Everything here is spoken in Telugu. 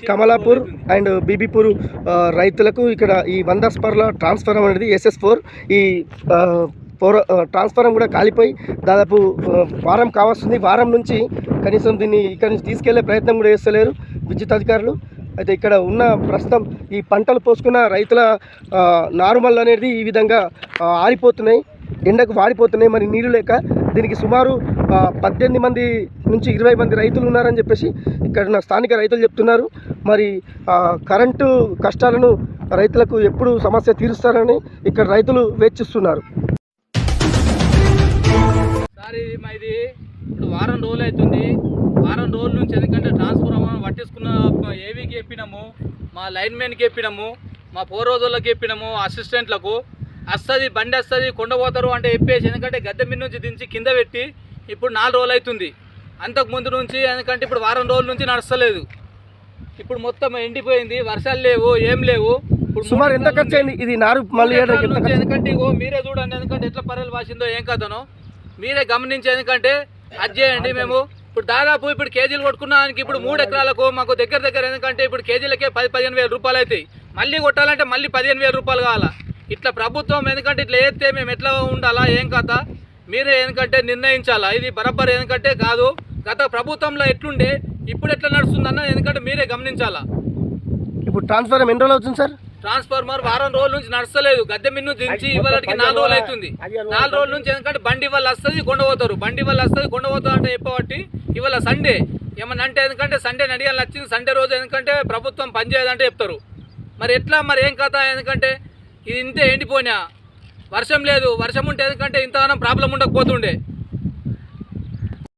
కమలాపూర్ అండ్ బీబీపూర్ రైతులకు ఇక్కడ ఈ 100 స్పర్ల ట్రాన్స్ఫార్మర్ అనేది SS4 ఈ ట్రాన్స్ఫార్మర్ కూడా కాలిపోయి దాదాపు వారం కావస్తుంది. వారం నుంచి కనీసం దీన్ని ఇక్కడ నుంచి తీసుకెళ్లే ప్రయత్నం కూడా చేస్తలేరు విద్యుత్ అధికారులు. అయితే ఇక్కడ ఉన్న ప్రస్తుతం ఈ పంటలు పోసుకున్న రైతుల నారుమల్ అనేది ఈ విధంగా ఆరిపోతున్నాయి, ఎండకు వాడిపోతున్నాయి. మరి నీళ్ళు లేక దీనికి సుమారు 18 మంది నుంచి 20 మంది రైతులు ఉన్నారని చెప్పేసి ఇక్కడ ఉన్న స్థానిక రైతులు చెప్తున్నారు. మరి కరెంటు కష్టాలను రైతులకు ఎప్పుడు సమస్య తీరుస్తారని ఇక్కడ రైతులు వేచిస్తున్నారు. సార్ ఇది ఇప్పుడు వారం రోజులు అవుతుంది. వారం రోజుల నుంచి ఎందుకంటే ట్రాన్స్ఫార్మర్ పట్టించుకున్న ఏవీకి చెప్పినాము, మా లైన్మెన్కి చెప్పినాము, మా 4 రోజులకు చెప్పినాము, అసిస్టెంట్లకు వస్తుంది బండి వస్తుంది కొండపోతారు అంటే చెప్పేసి ఎందుకంటే గద్దె మీద నుంచి దించి కింద పెట్టి ఇప్పుడు 4 రోజులు అవుతుంది. అంతకు ముందు నుంచి ఎందుకంటే ఇప్పుడు వారం రోజుల నుంచి నడుస్తలేదు. ఇప్పుడు మొత్తం ఎండిపోయింది, వర్షాలు లేవు, ఏం లేవు. ఇప్పుడు సుమారు ఎంత ఖర్చు అయింది ఇది నారు మళ్ళీ ఎందుకంటే ఇగో మీరే చూడండి, ఎందుకంటే ఎట్లా పర్రెలు వాసిందో ఏం కథనో మీరే గమనించి ఎందుకంటే అది చేయండి. మేము ఇప్పుడు దాదాపు ఇప్పుడు కేజీలు కొట్టుకున్నానికి ఇప్పుడు 3 ఎకరాలకు మాకు దగ్గర ఎందుకంటే ఇప్పుడు కేజీలకే 10-15 వేల రూపాయలు అవుతాయి. మళ్ళీ కొట్టాలంటే మళ్ళీ 15 వేల రూపాయలు కావాలా. ఇట్లా ప్రభుత్వం ఎందుకంటే ఇట్లా వేస్తే మేము ఎట్లా ఉండాలా ఏం కథ మీరే ఎందుకంటే నిర్ణయించాలా. ఇది బరాబర్ ఎందుకంటే కాదు, గత ప్రభుత్వంలో ఎట్లుండే ఇప్పుడు ఎట్లా నడుస్తుందన్న ఎందుకంటే మీరే గమనించాలా. ఇప్పుడు ట్రాన్స్ఫార్మర్ ఎన్ని రోజులు అవుతుంది సార్? ట్రాన్స్ఫార్మర్ వారం రోజుల నుంచి నడుస్తలేదు. గద్దె మిన్ను దించి ఇవాళకి 4 రోజులు అవుతుంది. 4 రోజుల నుంచి ఎందుకంటే బండి వల్ల వస్తుంది కొండపోతారు, బండి వల్ల వస్తుంది కొండపోతారు అంటే చెప్పబట్టి ఇవాళ సండే ఏమన్నా అంటే ఎందుకంటే సండే నడియాలని వచ్చింది. సండే రోజు ఎందుకంటే ప్రభుత్వం పనిచేయదంటే చెప్తారు. మరి ఎట్లా మరి ఏం కథ ఎందుకంటే ఇది ఇంతే ఎండిపోయినా వర్షం లేదు. వర్షం ఉంటే ఎందుకంటే ఇంతగానో ప్రాబ్లం ఉండకపోతుండే.